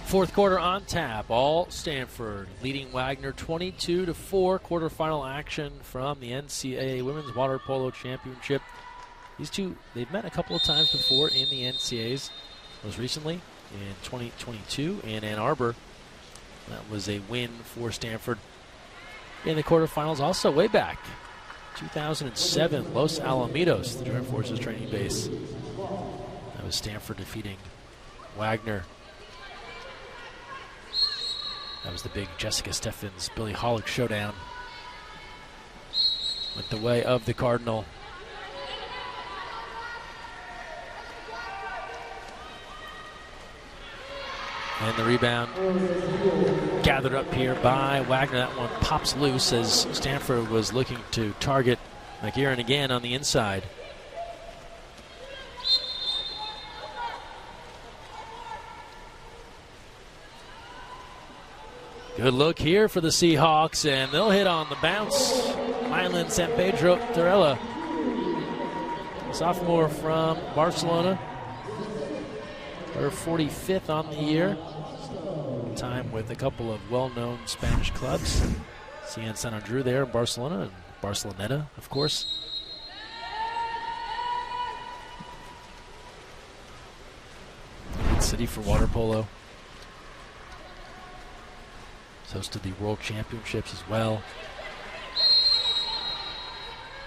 Fourth quarter on tap, all Stanford leading Wagner 22-4. Quarterfinal action from the NCAA Women's Water Polo Championship. These two, they've met a couple of times before in the NCAAs. Most recently in 2022 in Ann Arbor. That was a win for Stanford in the quarterfinals. Also way back, 2007, Los Alamitos, the Joint Forces training base. That was Stanford defeating Wagner. That was the big Jessica Steffens, Billy Hollick showdown. Went the way of the Cardinal. And the rebound gathered up here by Wagner. That one pops loose as Stanford was looking to target McGearan again on the inside. Good look here for the Seahawks, and they'll hit on the bounce. Mylan San Pedro Torella, sophomore from Barcelona. Her 45th on the year. Time with a couple of well-known Spanish clubs. CN San Andrew there in Barcelona, and Barceloneta, of course. Good city for water polo. Hosted the World Championships as well.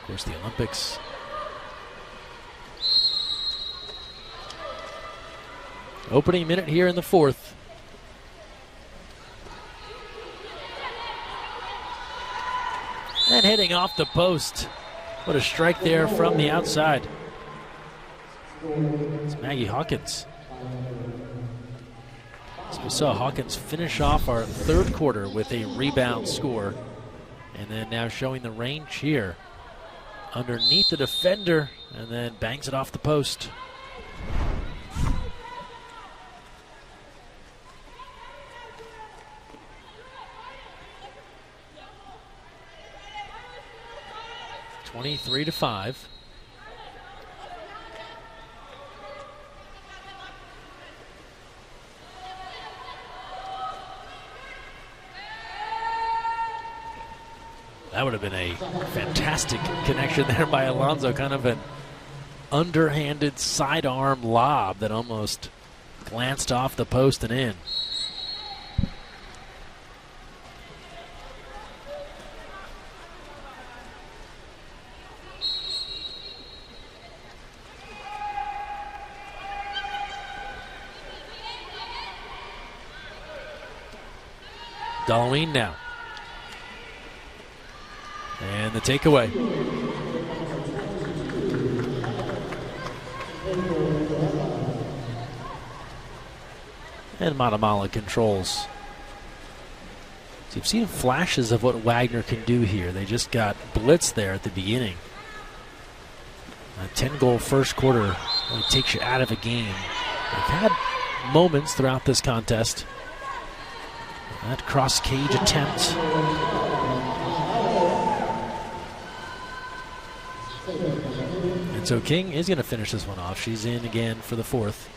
Of course, the Olympics. Opening minute here in the 4th. And hitting off the post. What a strike there from the outside. It's Maggie Hawkins. So we saw Hawkins finish off our third quarter with a rebound score. And then now showing the range here. Underneath the defender, and then bangs it off the post. 23-5. That would have been a fantastic connection there by Alonso, kind of an underhanded sidearm lob that almost glanced off the post and in. Dalloween now. And the takeaway. And Matamala controls. So you've seen flashes of what Wagner can do here. They just got blitzed there at the beginning. A 10-goal first quarter really takes you out of a game. They've had moments throughout this contest. That cross-cage attempt. And so King is going to finish this one off. She's in again for the fourth.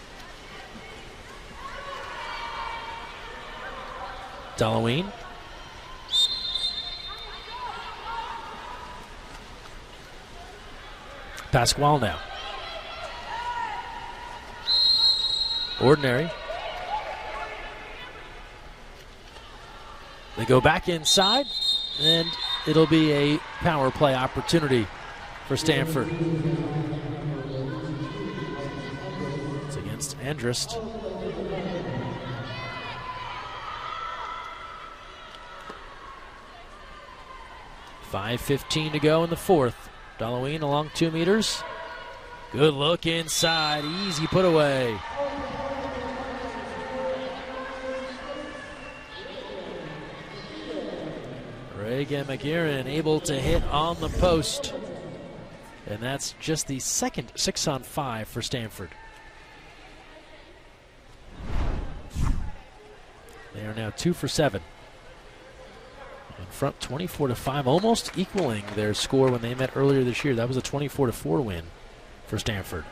Dalloween. Pasquale now. Ordinary. They go back inside, and it'll be a power play opportunity for Stanford. It's against Andrist. .5:15 to go in the fourth. Dalloween along 2 meters. Good look inside. Easy put away. Reagan McGarren able to hit on the post. And that's just the second 6-on-5 for Stanford. They are now 2 for 7. In front 24-5, almost equaling their score when they met earlier this year. That was a 24-4 win for Stanford.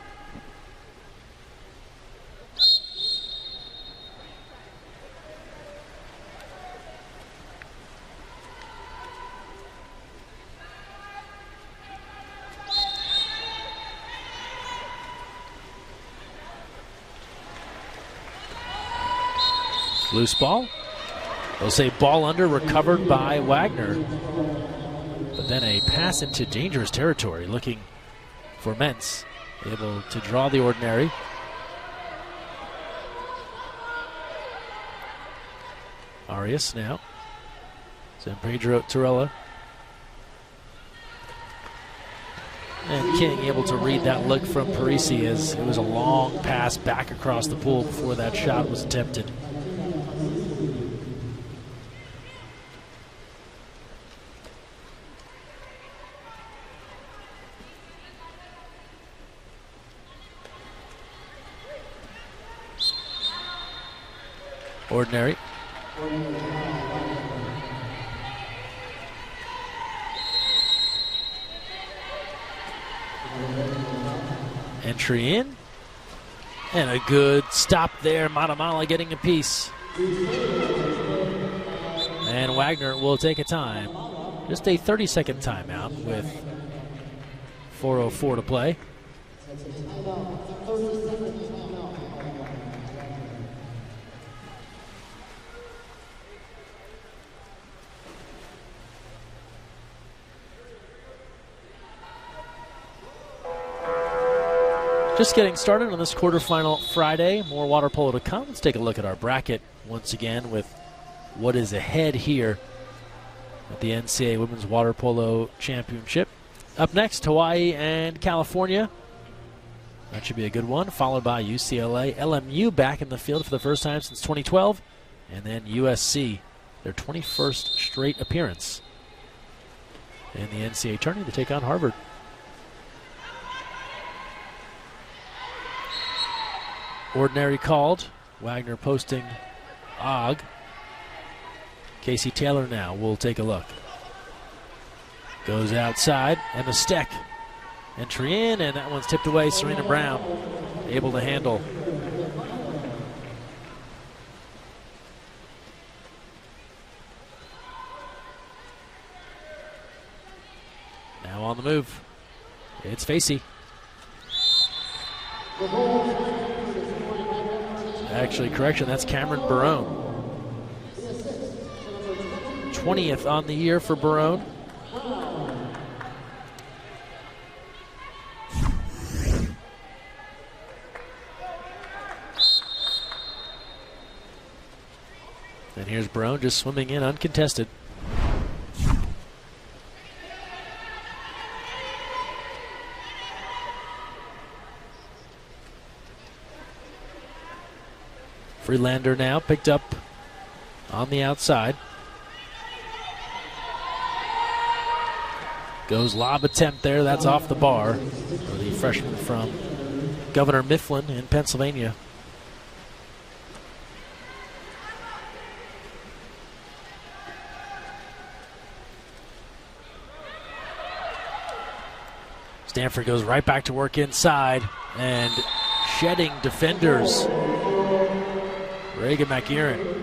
Loose ball. They'll say ball under, recovered by Wagner. But then a pass into dangerous territory, looking for Mentz. Able to draw the ordinary. Arias now. San Pedro Torella. And King able to read that look from Parisi as it was a long pass back across the pool before that shot was attempted. Ordinary. Entry in. And a good stop there. Matamala getting a piece. And Wagner will take a time. Just a 30-second timeout with 4:04 to play. Just getting started on this quarterfinal Friday. More water polo to come. Let's take a look at our bracket once again with what is ahead here at the NCAA Women's Water Polo Championship. Up next, Hawaii and California. That should be a good one, followed by UCLA. LMU back in the field for the first time since 2012. And then USC, their 21st straight appearance in the NCAA tourney to take on Harvard. Ordinary called. Wagner posting Og. Casey Taylor now will take a look. Goes outside, and a stick. Entry in, and that one's tipped away. Serena Brown able to handle. Now on the move. It's Facey. Actually, correction, that's Cameron Barone. 20th on the year for Barone. And here's Barone just swimming in uncontested. Freelander now picked up on the outside. Goes lob attempt there. That's off the bar for the freshman from Governor Mifflin in Pennsylvania. Stanford goes right back to work inside and shedding defenders. Reagan McEwen.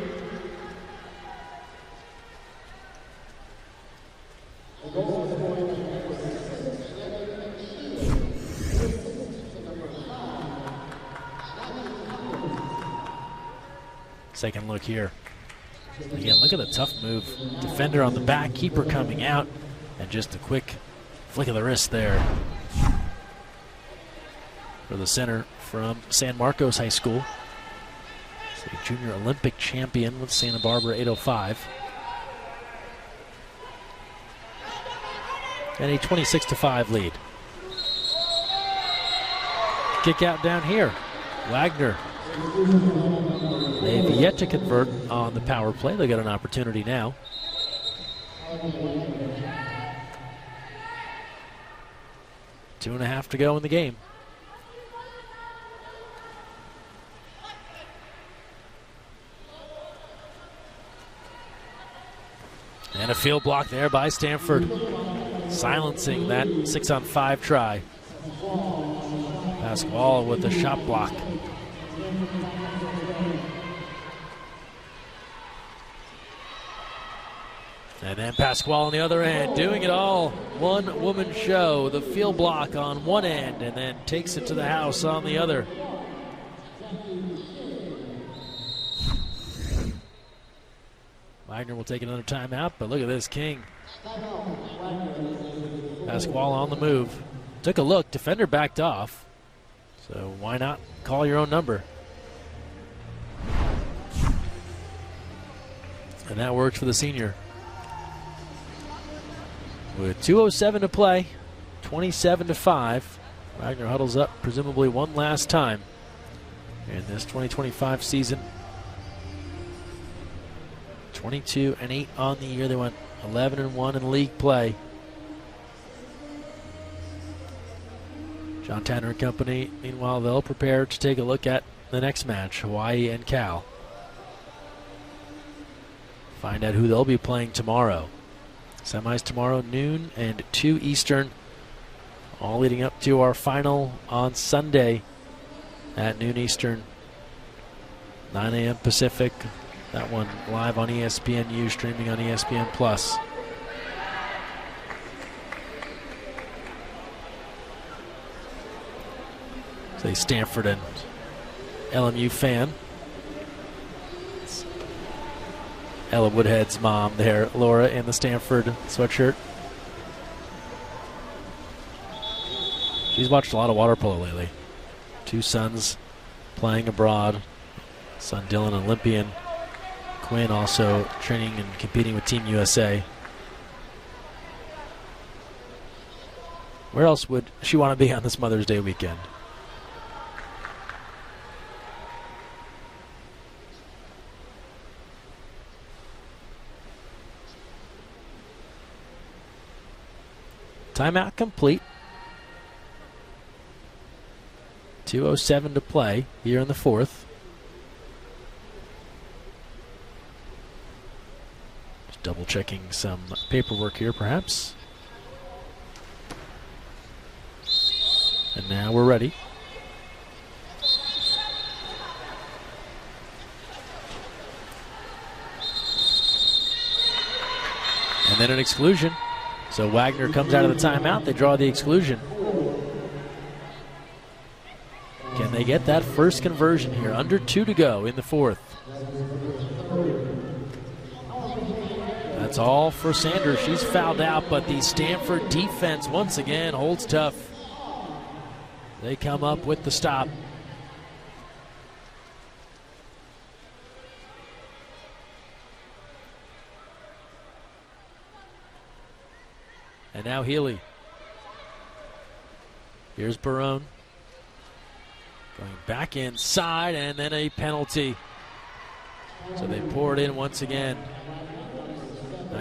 Second look here. Again, look at the tough move. Defender on the back, keeper coming out, and just a quick flick of the wrist there for the center from San Marcos High School. A junior Olympic champion with Santa Barbara 805. And a 26-5 lead. Kick out down here. Wagner. They've yet to convert on the power play. They got an opportunity now. Two and a half to go in the game. And a field block there by Stanford, silencing that 6-on-5 try. Pasquale with the shot block. And then Pasquale on the other end, doing it all. One-woman show. The field block on one end, and then takes it to the house on the other. Wagner will take another timeout, but look at this, King. Pasquale on the move. Took a look, defender backed off. So why not call your own number? And that works for the senior. With 2:07 to play, 27-5. Wagner huddles up presumably one last time in this 2025 season. 22-8 on the year. They went 11-1 in league play. John Tanner and company, meanwhile, they'll prepare to take a look at the next match, Hawaii and Cal. Find out who they'll be playing tomorrow. Semis tomorrow, noon and 2 Eastern. All leading up to our final on Sunday at noon Eastern, 9 a.m. Pacific. That one live on ESPNU, streaming on ESPN+. Say Stanford and LMU fan. It's Ella Woodhead's mom there, Laura, in the Stanford sweatshirt. She's watched a lot of water polo lately. 2 sons playing abroad. Son Dylan, Olympian. Quinn also training and competing with Team USA. Where else would she want to be on this Mother's Day weekend? Timeout complete. 2:07 to play here in the fourth. Just double checking some paperwork here, perhaps. And now we're ready. And then an exclusion. So Wagner comes out of the timeout. They draw the exclusion. Can they get that first conversion here? Under 2 to go in the fourth. That's all for Sanders. She's fouled out, but the Stanford defense once again holds tough. They come up with the stop. And now Healy. Here's Barone. Going back inside, and then a penalty. So they pour it in once again.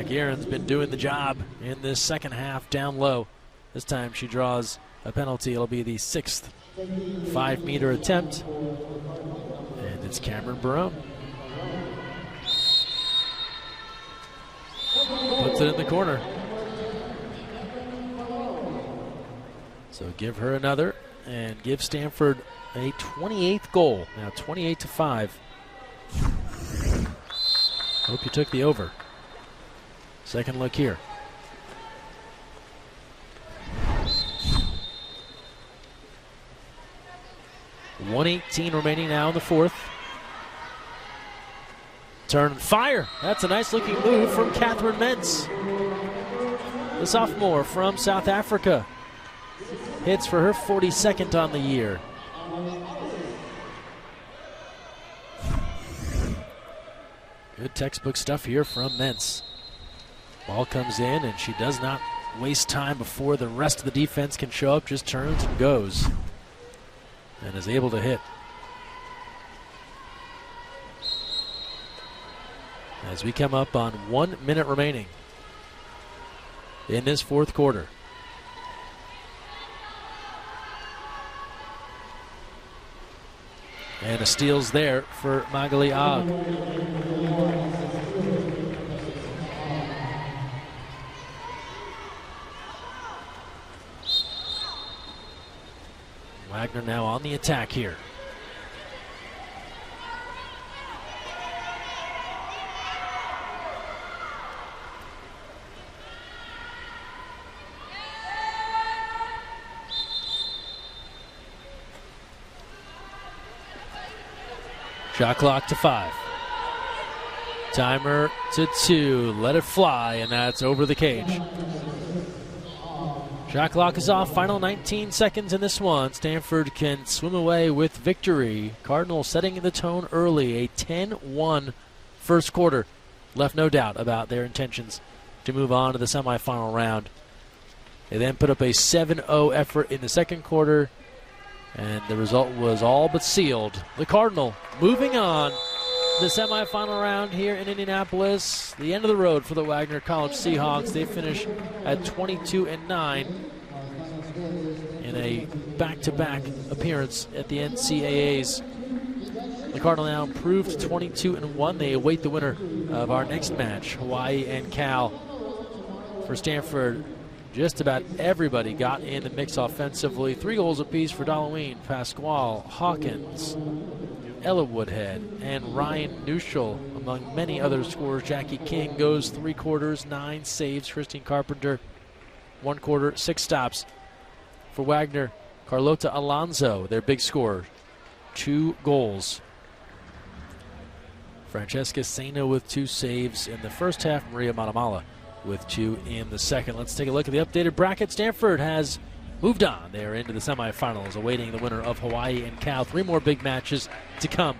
Guerin's been doing the job in this second half down low. This time she draws a penalty. It'll be the 6th 5-meter attempt. And it's Cameron Barone. Puts it in the corner. So give her another and give Stanford a 28th goal. Now 28-5. Hope you took the over. Second look here. .118 remaining now in the fourth. Turn and fire. That's a nice looking move from Catherine Mentz. The sophomore from South Africa. Hits for her 42nd on the year. Good textbook stuff here from Mentz. Ball comes in, and she does not waste time before the rest of the defense can show up. Just turns and goes. And is able to hit. As we come up on 1 minute remaining in this fourth quarter. And a steal's there for Magali Agg. Wagner now on the attack here. Shot clock to 5. Timer to 2. Let it fly, and that's over the cage. Shot clock is off. Final 19 seconds in this one. Stanford can swim away with victory. Cardinals setting the tone early. A 10-1 first quarter. Left no doubt about their intentions to move on to the semifinal round. They then put up a 7-0 effort in the second quarter, and the result was all but sealed. The Cardinal moving on to the semifinal round here in Indianapolis. The end of the road for the Wagner College Seahawks. They finish at 22-9 in a back-to-back appearance at the NCAAs. The Cardinal now improved to 22-1. They await the winner of our next match, Hawaii and Cal. For Stanford, just about everybody got in the mix offensively. 3 goals apiece for Dalloween, Pasquale, Hawkins, Ella Woodhead, and Ryan Neuschel, among many other scorers. Jackie King goes 3 quarters, 9 saves. Christine Carpenter, 1 quarter, 6 stops. For Wagner, Carlota Alonso, their big scorer, 2 goals. Francesca Sena with 2 saves in the first half. Maria Matamala with 2 in the second. Let's take a look at the updated bracket. Stanford has moved on. They are into the semifinals, awaiting the winner of Hawaii and Cal. 3 more big matches to come.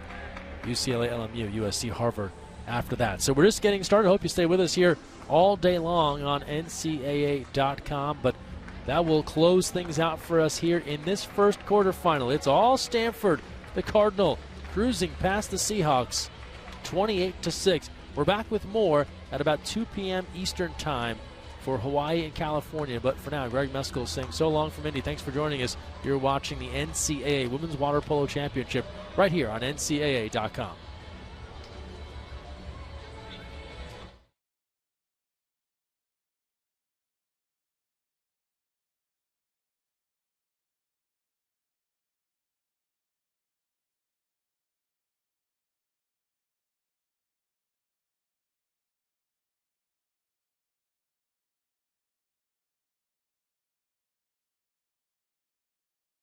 UCLA, LMU, USC, Harvard after that. So we're just getting started. Hope you stay with us here all day long on NCAA.com. But that will close things out for us here in this first quarterfinal. It's all Stanford, the Cardinal, cruising past the Seahawks, 28-6. We're back with more at about 2 p.m. Eastern Time for Hawaii and California. But for now, Greg Meskel saying so long from Indy. Thanks for joining us. You're watching the NCAA Women's Water Polo Championship right here on NCAA.com.